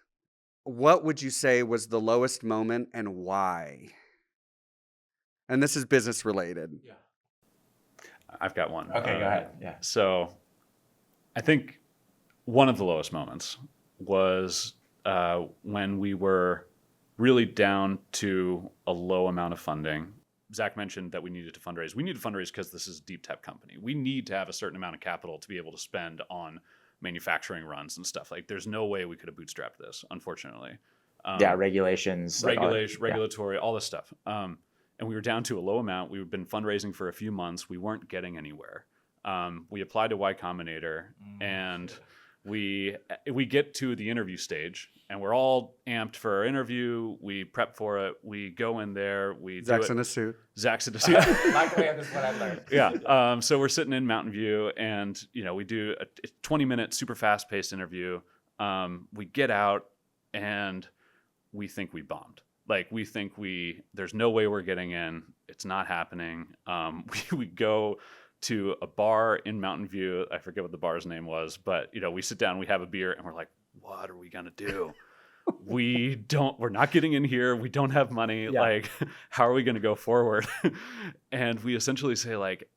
what would you say was the lowest moment and why? And this is business related. Yeah. I've got one. Okay, go ahead. Yeah. So I think one of the lowest moments was when we were really down to a low amount of funding. Zack mentioned that we needed to fundraise. We need to fundraise because this is a deep tech company. We need to have a certain amount of capital to be able to spend on manufacturing runs and stuff. Like there's no way we could have bootstrapped this, unfortunately. Regulations. Regulatory, all this stuff. And we were down to a low amount. We've been fundraising for a few months. We weren't getting anywhere. We applied to Y Combinator and we get to the interview stage and we're all amped for our interview. We prep for it. We go in there. Zack's in a suit. Zack's in a suit. Luckily, that's what I learned. Yeah. So we're sitting in Mountain View and, we do a 20-minute super fast-paced interview. We get out and we think we bombed. Like we think there's no way we're getting in. It's not happening. We go to a bar in Mountain View. I forget what the bar's name was, but we sit down, we have a beer, and we're like, what are we gonna do? We're not getting in here. We don't have money. Yeah. Like, how are we gonna go forward? And we essentially say like,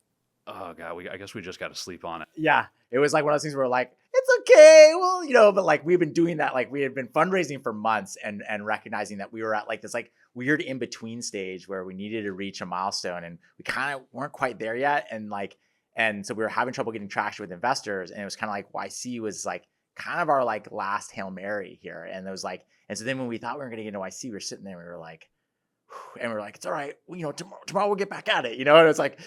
oh God, I guess we just got to sleep on it. Yeah. It was like one of those things where we're like, it's okay. Well, but like we've been doing that. Like we had been fundraising for months and recognizing that we were at like this like weird in between stage where we needed to reach a milestone and we kind of weren't quite there yet. And so we were having trouble getting traction with investors. And it was kind of like YC was like kind of our like last Hail Mary here. And it was like, and so then when we thought we were going to get into YC, we were sitting there and we were like, and we're like, it's all right. Tomorrow we'll get back at it, And it's like,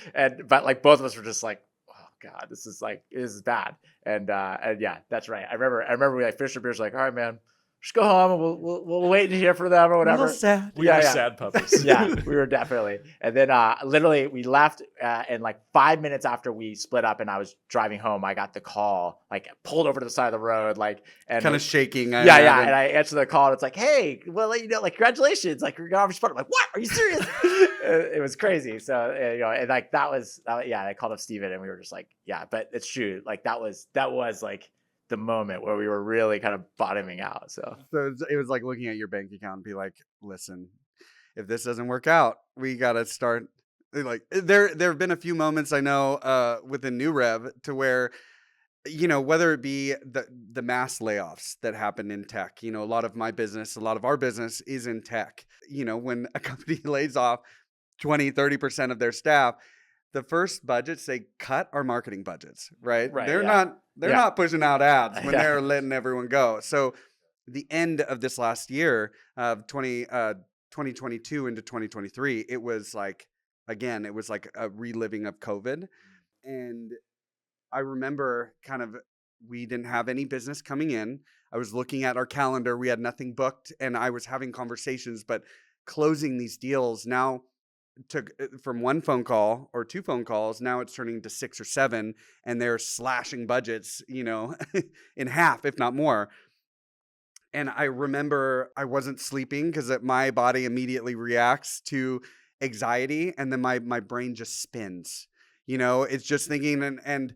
but like both of us were just like, oh God, this is bad. And yeah, that's right. I remember we like finished our beers, like, all right, man, just go home and we'll wait and hear for them or whatever. A little sad. We were sad puppies. Yeah, we were definitely. And then literally we left and like 5 minutes after we split up and I was driving home, I got the call, like pulled over to the side of the road, like and kind of shaking. And I answered the call and it's like, hey, well, like congratulations, like you're gonna split up. I'm like, what? Are you serious? It was crazy. So and like that was I called up Steven and we were just like, yeah, but it's true. Like that was like the moment where we were really kind of bottoming out. So it was like looking at your bank account and be like, listen, if this doesn't work out, we got to start. Like there have been a few moments I know within New Rev to where, whether it be the mass layoffs that happen in tech, a lot of our business is in tech. When a company lays off 20-30% of their staff, the first budgets they cut are marketing budgets, right? They're not pushing out ads when they're letting everyone go. So the end of this last year of 2022 into 2023, it was like a reliving of COVID. And I remember we didn't have any business coming in. I was looking at our calendar. We had nothing booked and I was having conversations, but closing these deals now took from one phone call or two phone calls. Now it's turning to 6 or 7 and they're slashing budgets, in half, if not more. And I remember I wasn't sleeping because my body immediately reacts to anxiety, and then my brain just spins. It's just thinking, and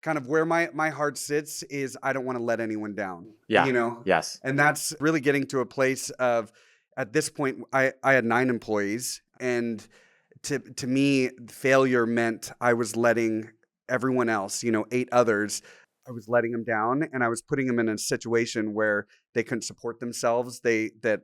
kind of where my heart sits is I don't want to let anyone down. Yeah. Yes. And that's really getting to a place of, at this point, I had 9 employees, and to me, failure meant I was letting everyone else, 8 others, I was letting them down, and I was putting them in a situation where they couldn't support themselves. It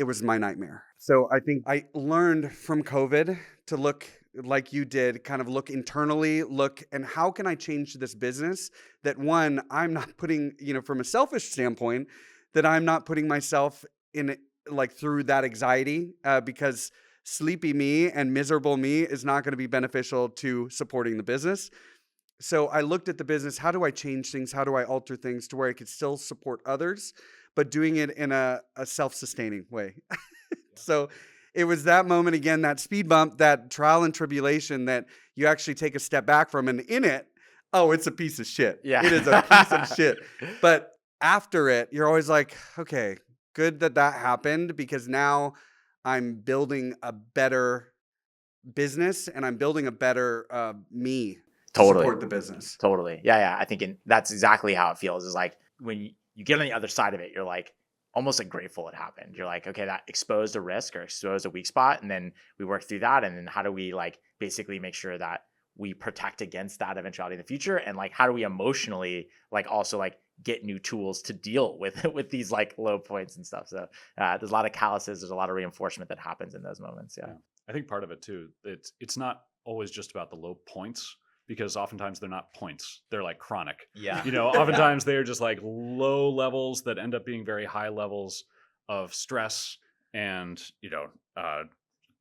was my nightmare. So I think I learned from COVID to look like you did, kind of look internally, and how can I change this business that, one, I'm not putting, from a selfish standpoint, that I'm not putting myself in like through that anxiety, because sleepy me and miserable me is not going to be beneficial to supporting the business. So I looked at the business. How do I change things? How do I alter things to where I could still support others, but doing it in a self-sustaining way? So it was that moment again, that speed bump, that trial and tribulation that you actually take a step back from, and in it, oh, it's a piece of shit. Yeah. It is a piece of shit. But after it, you're always like, okay, good that happened, because now I'm building a better business and I'm building a better me to Totally. support the business. Totally. Yeah. I think that's exactly how it feels. Is like when you get on the other side of it, you're like almost like grateful it happened. You're like, okay, that exposed a risk or exposed a weak spot. And then we work through that. And then how do we like basically make sure that we protect against that eventuality in the future? And like, how do we emotionally like also like get new tools to deal with these like low points and stuff? So there's a lot of calluses. There's a lot of reinforcement that happens in those moments. Yeah. I think part of it too, it's not always just about the low points, because oftentimes they're not points. They're like chronic. Yeah. Oftentimes they're just like low levels that end up being very high levels of stress and,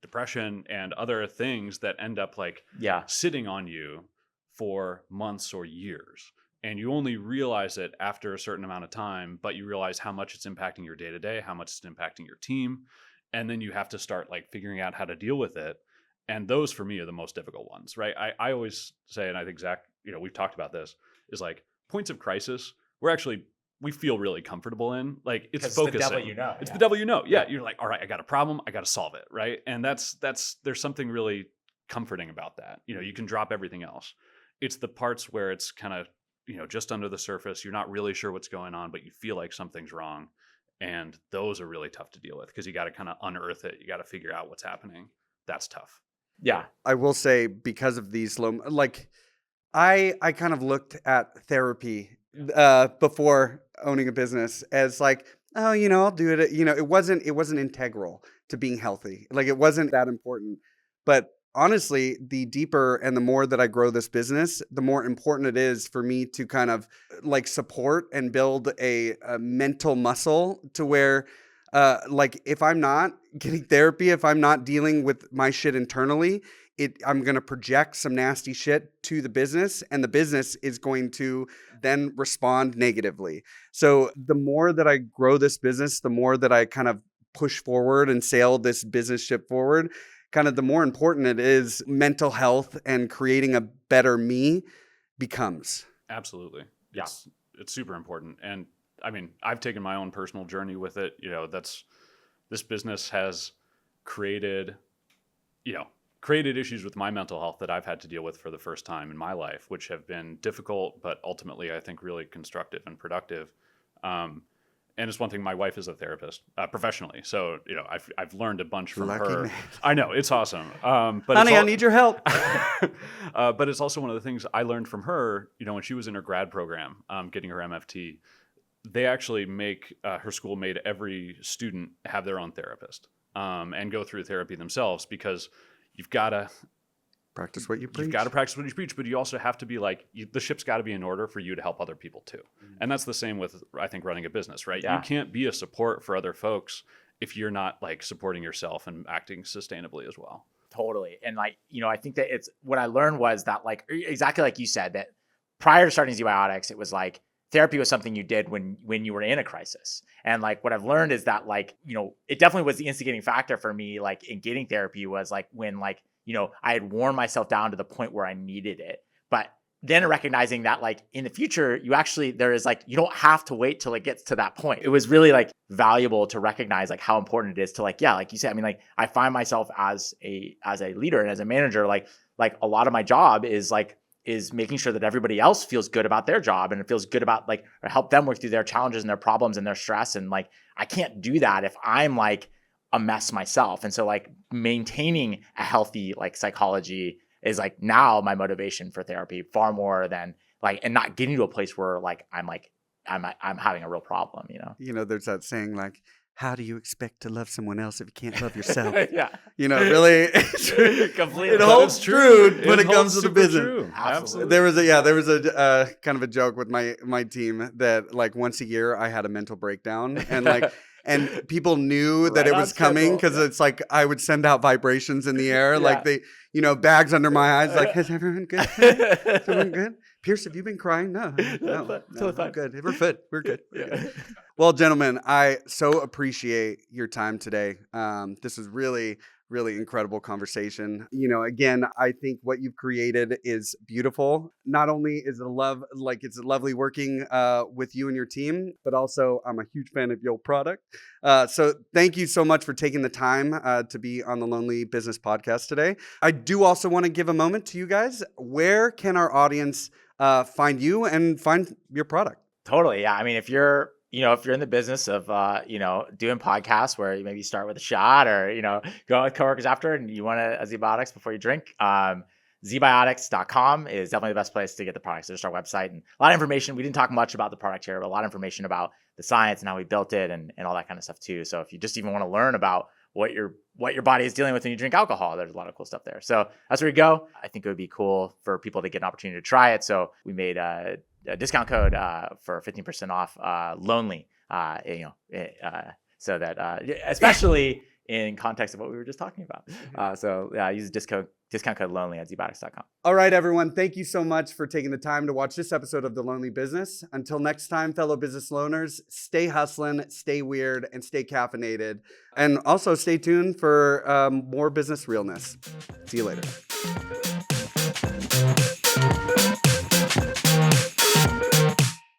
depression and other things that end up like sitting on you for months or years. And you only realize it after a certain amount of time, but you realize how much it's impacting your day-to-day, how much it's impacting your team. And then you have to start like figuring out how to deal with it. And those for me are the most difficult ones, right? I always say, and I think Zach, we've talked about this, is like points of crisis, we feel really comfortable in. Like it's focusing. It's the devil you know. It's the devil you know. Yeah. You're like, all right, I got a problem. I got to solve it. Right. And there's something really comforting about that. You can drop everything else. It's the parts where it's kind of, just under the surface. You're not really sure what's going on, but you feel like something's wrong. And those are really tough to deal with because you got to kind of unearth it. You got to figure out what's happening. That's tough. Yeah. I will say, because of these I kind of looked at therapy before owning a business as like, oh, I'll do it. It wasn't integral to being healthy. Like it wasn't that important. But honestly, the deeper and the more that I grow this business, the more important it is for me to kind of like support and build a mental muscle to where like if I'm not getting therapy, if I'm not dealing with my shit internally, I'm going to project some nasty shit to the business, and the business is going to then respond negatively. So the more that I grow this business, the more that I kind of push forward and sail this business ship forward, kind of the more important it is mental health and creating a better me becomes. Absolutely. Yeah. It's super important. And I mean, I've taken my own personal journey with it. This business has created issues with my mental health that I've had to deal with for the first time in my life, which have been difficult, but ultimately I think really constructive and productive. And it's one thing, my wife is a therapist professionally. So, I've learned a bunch from Lucky her. man. I know, it's awesome. But Honey, I need your help. But it's also one of the things I learned from her, when she was in her grad program, getting her MFT. They actually her school made every student have their own therapist and go through therapy themselves, because you've got to practice what you preach. You've got to practice what you preach, but you also have to be like, the ship's got to be in order for you to help other people too. Mm-hmm. And that's the same with, I think, running a business, right? Yeah. You can't be a support for other folks if you're not like supporting yourself and acting sustainably as well. Totally. And like, I think that what I learned was that like, exactly like you said, that prior to starting ZBiotics, it was like, therapy was something you did when you were in a crisis. And like what I've learned is that like, it definitely was the instigating factor for me, like in getting therapy, was like when like, I had worn myself down to the point where I needed it. But then recognizing that like in the future, there is like, you don't have to wait till it gets to that point. It was really like valuable to recognize like how important it is to like, yeah, like you said, I mean, like I find myself as a leader and as a manager, like a lot of my job is making sure that everybody else feels good about their job and it feels good about like, or help them work through their challenges and their problems and their stress. And like, I can't do that if I'm like a mess myself. And so like maintaining a healthy like psychology is like now my motivation for therapy far more than like, and not getting to a place where like, I'm having a real problem, you know? You know, there's that saying like, how do you expect to love someone else if you can't love yourself? Yeah. You know, really, Completely. it holds true when it comes to the super business. true. Absolutely. There was a kind of a joke with my team that like once a year I had a mental breakdown and like and people knew that Right it on was coming schedule. because it's like I would send out vibrations in the air like they, you know, bags under my eyes like, is everyone good? Is everyone good? Pierce, have you been crying? No, Totally fine. I'm good. We're good. We're good. Well, gentlemen, I so appreciate your time today. This is really, really incredible conversation. You know, again, I think what you've created is beautiful. Not only is it it's lovely working with you and your team, but also I'm a huge fan of your product. So thank you so much for taking the time to be on the Lonely Business Podcast today. I do also want to give a moment to you guys. Where can our audience find you and find your product? Totally. Yeah. I mean, if you're in the business of, doing podcasts where you maybe start with a shot or, go out with coworkers after and you want a ZBiotics before you drink, zbiotics.com is definitely the best place to get the products. There's our website and a lot of information. We didn't talk much about the product here, but a lot of information about the science and how we built it and all that kind of stuff too. So if you just even want to learn about what your body is dealing with when you drink alcohol, there's a lot of cool stuff there. So that's where you go. I think it would be cool for people to get an opportunity to try it. So we made a discount code for 15% off Lonely, so that especially in context of what we were just talking about. Use discount code Lonely at zbiotics.com. All right, everyone. Thank you so much for taking the time to watch this episode of The Lonely Business. Until next time, fellow business loners, stay hustling, stay weird, and stay caffeinated. And also stay tuned for more business realness. See you later.